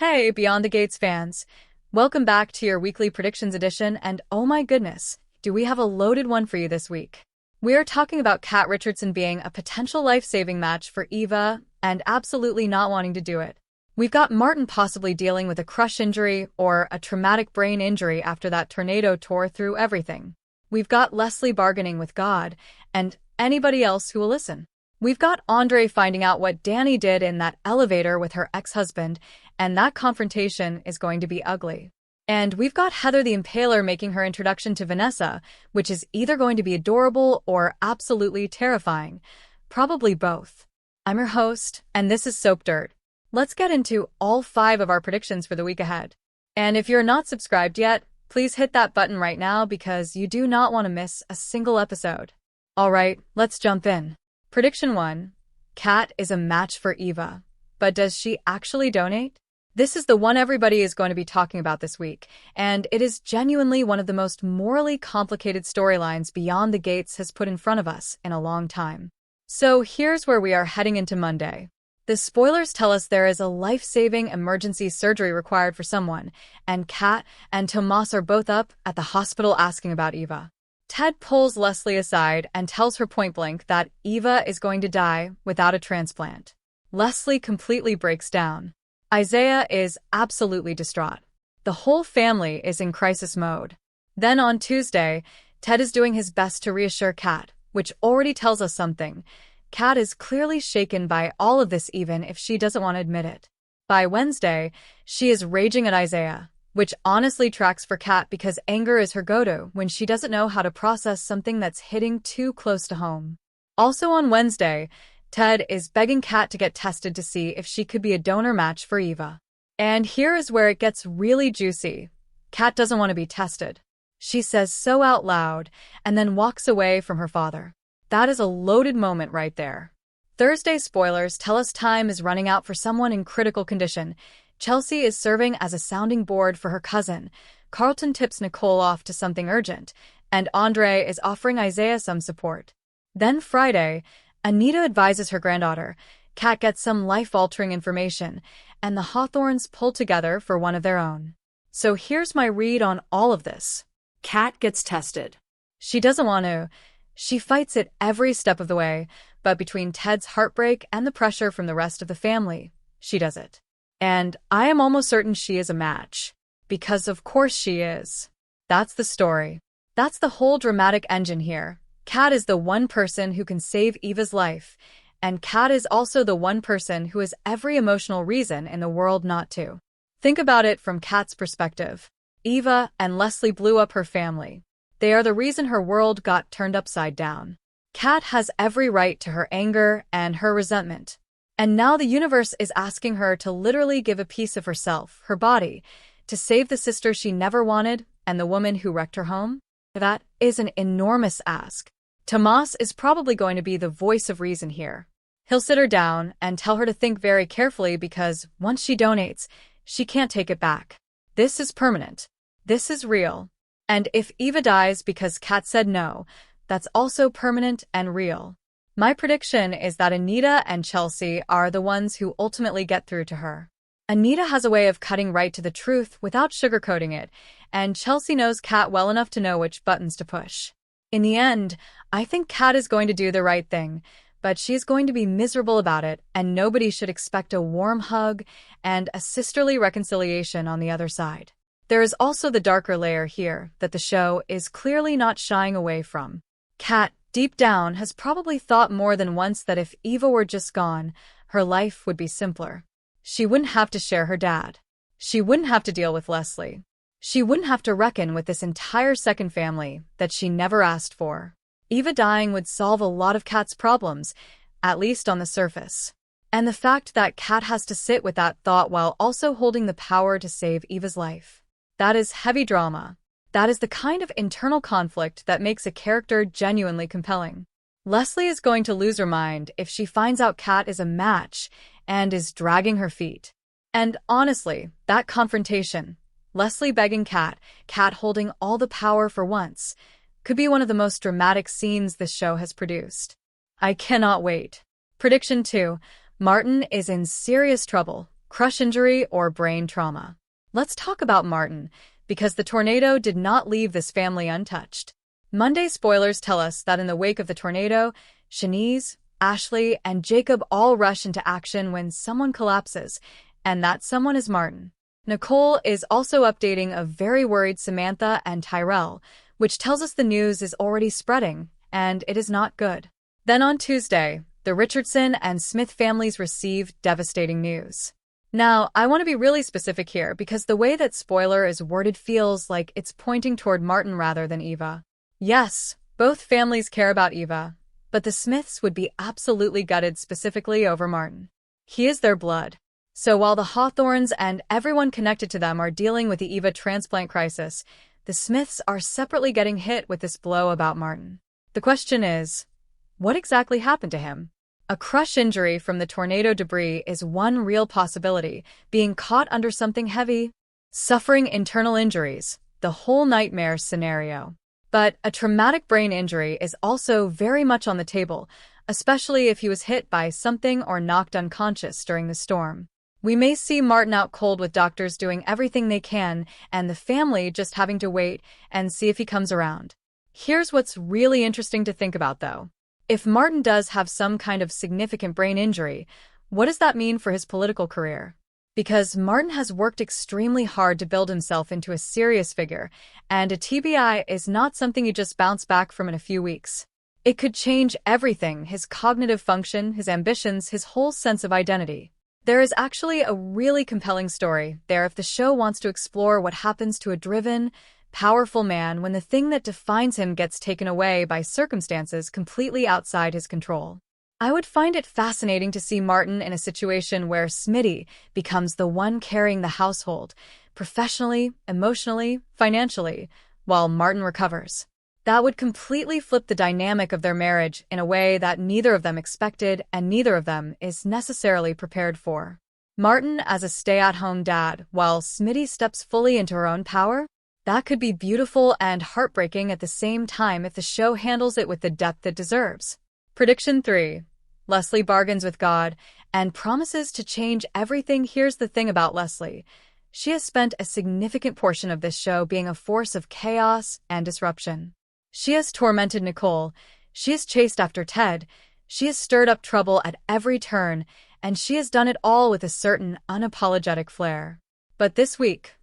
Hey, Beyond the Gates fans. Welcome back to your weekly predictions edition, and oh my goodness, do we have a loaded one for you this week. We are talking about Kat Richardson being a potential life-saving match for Eva and absolutely not wanting to do it. We've got Martin possibly dealing with a crush injury or a traumatic brain injury after that tornado tore through everything. We've got Leslie bargaining with God and anybody else who will listen. We've got Andre finding out what Danny did in that elevator with her ex-husband, and that confrontation is going to be ugly. And we've got Heather the Impaler making her introduction to Vanessa, which is either going to be adorable or absolutely terrifying. Probably both. I'm your host, and this is Soap Dirt. Let's get into all 5 of our predictions for the week ahead. And if you're not subscribed yet, please hit that button right now because you do not want to miss a single episode. Alright, let's jump in. Prediction 1. Kat is a match for Eva. But does she actually donate? This is the one everybody is going to be talking about this week, and it is genuinely one of the most morally complicated storylines Beyond the Gates has put in front of us in a long time. So here's where we are heading into Monday. The spoilers tell us there is a life-saving emergency surgery required for someone, and Kat and Tomas are both up at the hospital asking about Eva. Ted pulls Leslie aside and tells her point-blank that Eva is going to die without a transplant. Leslie completely breaks down. Isaiah is absolutely distraught. The whole family is in crisis mode. Then on Tuesday, Ted is doing his best to reassure Kat, which already tells us something. Kat is clearly shaken by all of this even if she doesn't want to admit it. By Wednesday, she is raging at Isaiah, which honestly tracks for Kat because anger is her go-to when she doesn't know how to process something that's hitting too close to home. Also on Wednesday, Ted is begging Kat to get tested to see if she could be a donor match for Eva. And here is where it gets really juicy. Kat doesn't want to be tested. She says so out loud and then walks away from her father. That is a loaded moment right there. Thursday spoilers tell us time is running out for someone in critical condition. Chelsea is serving as a sounding board for her cousin. Carlton tips Nicole off to something urgent, and Andre is offering Isaiah some support. Then Friday, Anita advises her granddaughter. Kat gets some life-altering information, and the Hawthorns pull together for one of their own. So here's my read on all of this. Kat gets tested. She doesn't want to. She fights it every step of the way, but between Ted's heartbreak and the pressure from the rest of the family, she does it. And I am almost certain she is a match. Because of course she is. That's the story. That's the whole dramatic engine here. Kat is the one person who can save Eva's life, and Kat is also the one person who has every emotional reason in the world not to. Think about it from Kat's perspective. Eva and Leslie blew up her family. They are the reason her world got turned upside down. Kat has every right to her anger and her resentment. And now the universe is asking her to literally give a piece of herself, her body, to save the sister she never wanted and the woman who wrecked her home. That is an enormous ask. Tomas is probably going to be the voice of reason here. He'll sit her down and tell her to think very carefully because once she donates, she can't take it back. This is permanent. This is real. And if Eva dies because Kat said no, that's also permanent and real. My prediction is that Anita and Chelsea are the ones who ultimately get through to her. Anita has a way of cutting right to the truth without sugarcoating it, and Chelsea knows Kat well enough to know which buttons to push. In the end, I think Kat is going to do the right thing, but she's going to be miserable about it, and nobody should expect a warm hug and a sisterly reconciliation on the other side. There is also the darker layer here that the show is clearly not shying away from. Kat, deep down, has probably thought more than once that if Eva were just gone, her life would be simpler. She wouldn't have to share her dad. She wouldn't have to deal with Leslie. She wouldn't have to reckon with this entire second family that she never asked for. Eva dying would solve a lot of Kat's problems, at least on the surface. And the fact that Kat has to sit with that thought while also holding the power to save Eva's life. That is heavy drama. That is the kind of internal conflict that makes a character genuinely compelling. Leslie is going to lose her mind if she finds out Kat is a match and is dragging her feet. And honestly, that confrontation, Leslie begging Kat, Kat holding all the power for once, could be one of the most dramatic scenes this show has produced. I cannot wait. Prediction 2. Martin is in serious trouble. crush injury, or brain trauma. Let's talk about Martin, because the tornado did not leave this family untouched. Monday spoilers tell us that in the wake of the tornado, Shanice, Ashley, and Jacob all rush into action when someone collapses, and that someone is Martin. Nicole is also updating a very worried Samantha and Tyrell, which tells us the news is already spreading, and it is not good. Then on Tuesday, the Richardson and Smith families received devastating news. Now, I want to be really specific here because the way that spoiler is worded feels like it's pointing toward Martin rather than Eva. Yes, both families care about Eva, but the Smiths would be absolutely gutted specifically over Martin. He is their blood. So while the Hawthorns and everyone connected to them are dealing with the Eva transplant crisis, the Smiths are separately getting hit with this blow about Martin. The question is, what exactly happened to him? A crush injury from the tornado debris is one real possibility, being caught under something heavy, suffering internal injuries, the whole nightmare scenario. But a traumatic brain injury is also very much on the table, especially if he was hit by something or knocked unconscious during the storm. We may see Martin out cold with doctors doing everything they can and the family just having to wait and see if he comes around. Here's what's really interesting to think about, though. If Martin does have some kind of significant brain injury, what does that mean for his political career? Because Martin has worked extremely hard to build himself into a serious figure, and a TBI is not something you just bounce back from in a few weeks. It could change everything: his cognitive function, his ambitions, his whole sense of identity. There is actually a really compelling story there if the show wants to explore what happens to a driven, powerful man when the thing that defines him gets taken away by circumstances completely outside his control. I would find it fascinating to see Martin in a situation where Smitty becomes the one carrying the household, professionally, emotionally, financially, while Martin recovers. That would completely flip the dynamic of their marriage in a way that neither of them expected and neither of them is necessarily prepared for. Martin as a stay-at-home dad, while Smitty steps fully into her own power? That could be beautiful and heartbreaking at the same time if the show handles it with the depth it deserves. Prediction 3. Leslie bargains with God and promises to change everything. Here's the thing about Leslie. She has spent a significant portion of this show being a force of chaos and disruption. She has tormented Nicole, she has chased after Ted, she has stirred up trouble at every turn, and she has done it all with a certain unapologetic flair. But this week,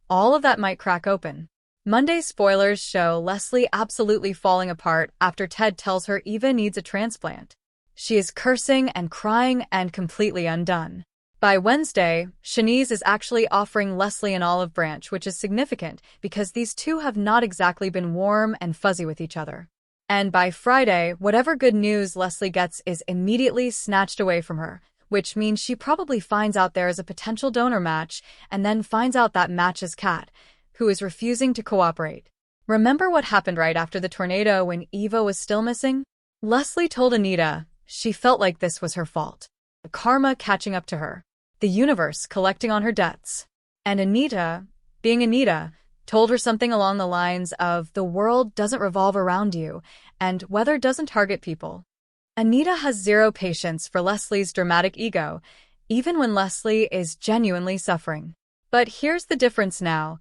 all of that might crack open. Monday's spoilers show Leslie absolutely falling apart after Ted tells her Eva needs a transplant. She is cursing and crying and completely undone. By Wednesday, Shanice is actually offering Leslie an olive branch, which is significant because these two have not exactly been warm and fuzzy with each other. And by Friday, whatever good news Leslie gets is immediately snatched away from her, which means she probably finds out there is a potential donor match and then finds out that match is Kat, who is refusing to cooperate. Remember what happened right after the tornado when Eva was still missing? Leslie told Anita she felt like this was her fault. The karma catching up to her. The universe collecting on her debts. And Anita, being Anita, told her something along the lines of the world doesn't revolve around you and weather doesn't target people. Anita has zero patience for Leslie's dramatic ego, even when Leslie is genuinely suffering. But here's the difference now.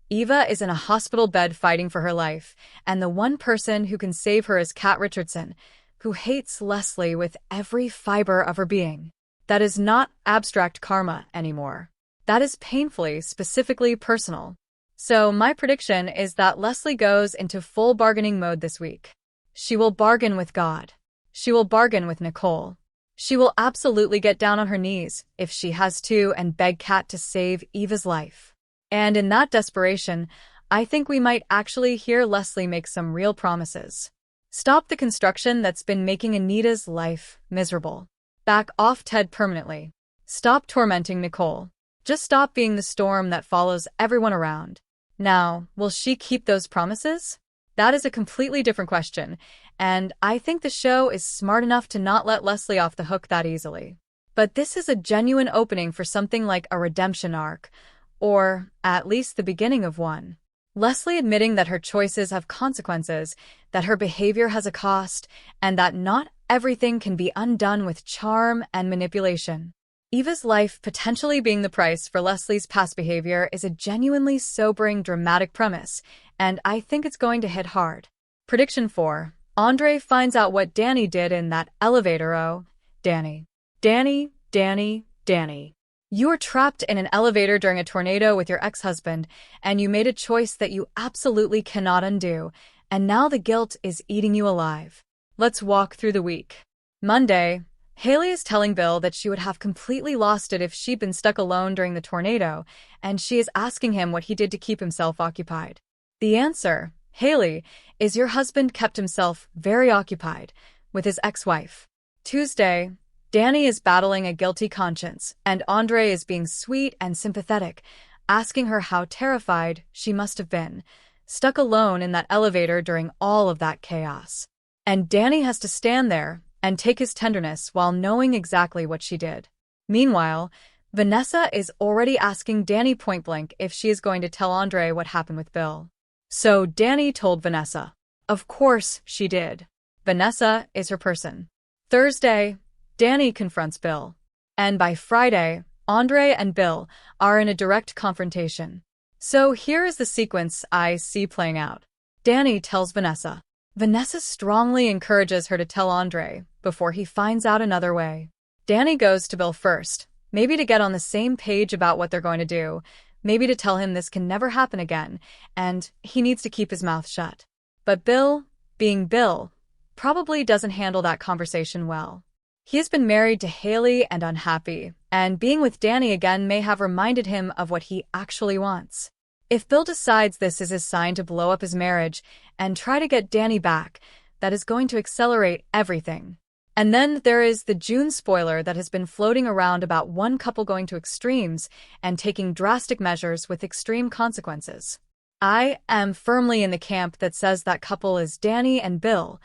Eva is in a hospital bed fighting for her life, and the one person who can save her is Kat Richardson, who hates Leslie with every fiber of her being. That is not abstract karma anymore. That is painfully, specifically personal. So my prediction is that Leslie goes into full bargaining mode this week. She will bargain with God. She will bargain with Nicole. She will absolutely get down on her knees, if she has to, and beg Kat to save Eva's life. And in that desperation, I think we might actually hear Leslie make some real promises. Stop the construction that's been making Anita's life miserable. Back off Ted permanently. Stop tormenting Nicole. Just stop being the storm that follows everyone around. Now, will she keep those promises? That is a completely different question, and I think the show is smart enough to not let Leslie off the hook that easily. But this is a genuine opening for something like a redemption arc, or at least the beginning of one. Leslie admitting that her choices have consequences, that her behavior has a cost, and that not everything can be undone with charm and manipulation. Eva's life potentially being the price for Leslie's past behavior is a genuinely sobering, dramatic premise, and I think it's going to hit hard. Prediction 4. Andre finds out what Danny did in that elevator. Oh, Danny. Danny, Danny, Danny. You were trapped in an elevator during a tornado with your ex-husband, and you made a choice that you absolutely cannot undo, and now the guilt is eating you alive. Let's walk through the week. Monday, Haley is telling Bill that she would have completely lost it if she'd been stuck alone during the tornado, and she is asking him what he did to keep himself occupied. The answer, Haley, is your husband kept himself very occupied with his ex-wife. Tuesday, Danny is battling a guilty conscience, and Andre is being sweet and sympathetic, asking her how terrified she must have been, stuck alone in that elevator during all of that chaos. And Danny has to stand there and take his tenderness while knowing exactly what she did. Meanwhile, Vanessa is already asking Danny point-blank if she is going to tell Andre what happened with Bill. So Danny told Vanessa. Of course she did. Vanessa is her person. Thursday, Danny confronts Bill. And by Friday, Andre and Bill are in a direct confrontation. So here is the sequence I see playing out. Danny tells Vanessa. Vanessa strongly encourages her to tell Andre before he finds out another way. Danny goes to Bill first, maybe to get on the same page about what they're going to do, maybe to tell him this can never happen again, and he needs to keep his mouth shut. But Bill, being Bill, probably doesn't handle that conversation well. He has been married to Haley and unhappy, and being with Danny again may have reminded him of what he actually wants. If Bill decides this is his sign to blow up his marriage and try to get Danny back, that is going to accelerate everything. And then there is the June spoiler that has been floating around about one couple going to extremes and taking drastic measures with extreme consequences. I am firmly in the camp that says that couple is Danny and Bill.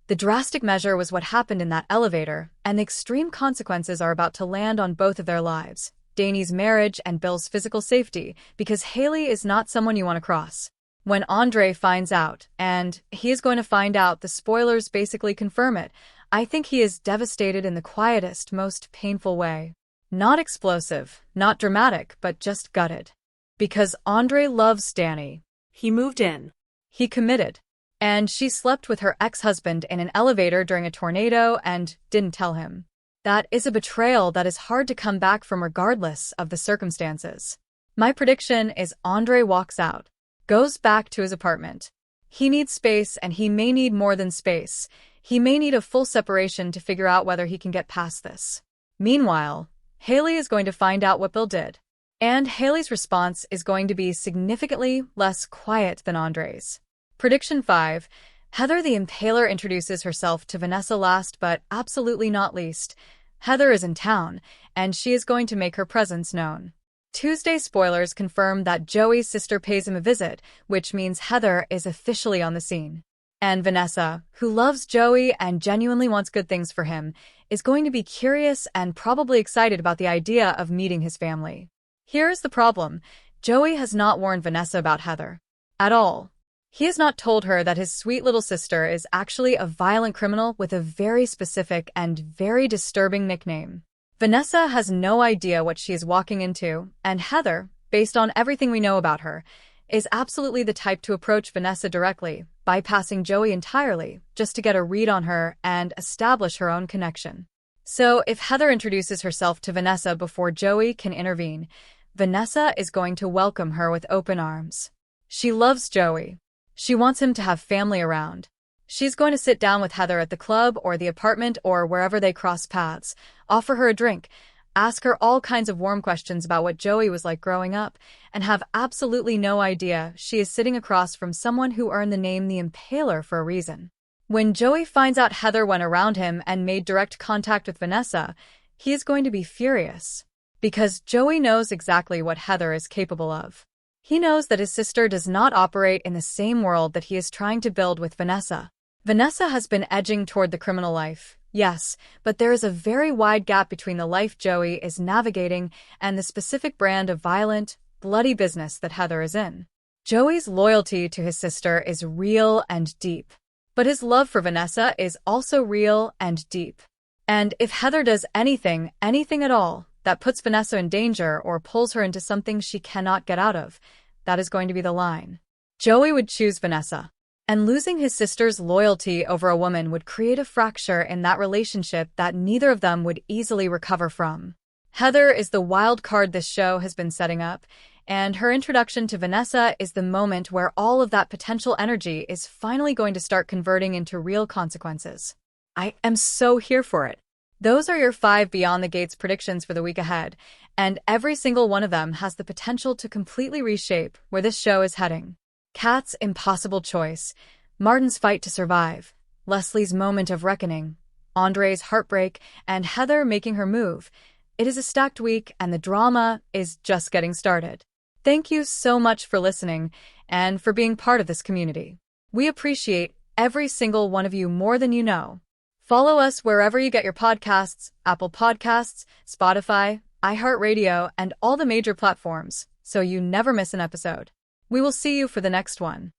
The drastic measure was what happened in that elevator, and the extreme consequences are about to land on both of their lives, Danny's marriage and Bill's physical safety, because Haley is not someone you want to cross. When Andre finds out, and he is going to find out, the spoilers basically confirm it, I think he is devastated in the quietest, most painful way. Not explosive, not dramatic, but just gutted. Because Andre loves Danny. He moved in. He committed. And she slept with her ex-husband in an elevator during a tornado and didn't tell him. That is a betrayal that is hard to come back from regardless of the circumstances. My prediction is Andre walks out, goes back to his apartment. He needs space, and he may need more than space. He may need a full separation to figure out whether he can get past this. Meanwhile, Haley is going to find out what Bill did. And Haley's response is going to be significantly less quiet than Andre's. Prediction 5. Heather the Impaler introduces herself to Vanessa last but absolutely not least. Heather is in town, and she is going to make her presence known. Tuesday spoilers confirm that Joey's sister pays him a visit, which means Heather is officially on the scene. And Vanessa, who loves Joey and genuinely wants good things for him, is going to be curious and probably excited about the idea of meeting his family. Here's the problem. Joey has not warned Vanessa about Heather. At all. He has not told her that his sweet little sister is actually a violent criminal with a very specific and very disturbing nickname. Vanessa has no idea what she is walking into, and Heather, based on everything we know about her, is absolutely the type to approach Vanessa directly, bypassing Joey entirely, just to get a read on her and establish her own connection. So if Heather introduces herself to Vanessa before Joey can intervene, Vanessa is going to welcome her with open arms. She loves Joey. She wants him to have family around. She's going to sit down with Heather at the club or the apartment or wherever they cross paths, offer her a drink, ask her all kinds of warm questions about what Joey was like growing up, and have absolutely no idea she is sitting across from someone who earned the name the Impaler for a reason. When Joey finds out Heather went around him and made direct contact with Vanessa, he is going to be furious. Because Joey knows exactly what Heather is capable of. He knows that his sister does not operate in the same world that he is trying to build with Vanessa. Vanessa has been edging toward the criminal life, yes, but there is a very wide gap between the life Joey is navigating and the specific brand of violent, bloody business that Heather is in. Joey's loyalty to his sister is real and deep, but his love for Vanessa is also real and deep. And if Heather does anything at all, that puts Vanessa in danger or pulls her into something she cannot get out of. That is going to be the line. Joey would choose Vanessa. And losing his sister's loyalty over a woman would create a fracture in that relationship that neither of them would easily recover from. Heather is the wild card this show has been setting up, and her introduction to Vanessa is the moment where all of that potential energy is finally going to start converting into real consequences. I am so here for it. Those are your 5 Beyond the Gates predictions for the week ahead, and every single one of them has the potential to completely reshape where this show is heading. Kat's impossible choice, Martin's fight to survive, Leslie's moment of reckoning, Andre's heartbreak, and Heather making her move. It is a stacked week, and the drama is just getting started. Thank you so much for listening and for being part of this community. We appreciate every single one of you more than you know. Follow us wherever you get your podcasts, Apple Podcasts, Spotify, iHeartRadio, and all the major platforms, so you never miss an episode. We will see you for the next one.